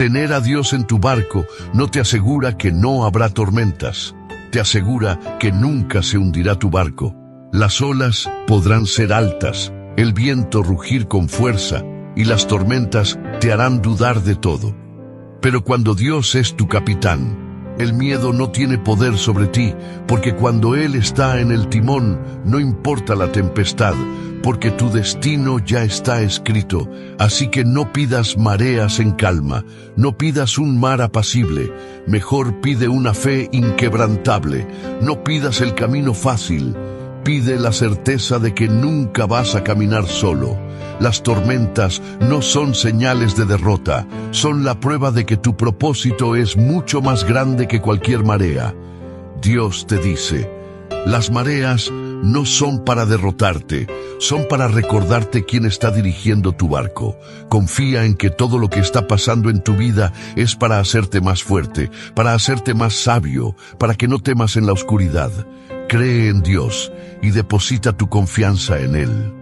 Tener a Dios en tu barco no te asegura que no habrá tormentas. Te asegura que nunca se hundirá tu barco. Las olas podrán ser altas, el viento rugir con fuerza y las tormentas te harán dudar de todo. Pero cuando Dios es tu capitán, el miedo no tiene poder sobre ti, porque cuando Él está en el timón, no importa la tempestad, porque tu destino ya está escrito. Así que no pidas mareas en calma, no pidas un mar apacible, mejor pide una fe inquebrantable. No pidas el camino fácil, pide la certeza de que nunca vas a caminar solo. Las tormentas no son señales de derrota, son la prueba de que tu propósito es mucho más grande que cualquier marea. Dios te dice, las mareas no son para derrotarte, son para recordarte quién está dirigiendo tu barco. Confía en que todo lo que está pasando en tu vida es para hacerte más fuerte, para hacerte más sabio, para que no temas en la oscuridad. Cree en Dios y deposita tu confianza en Él.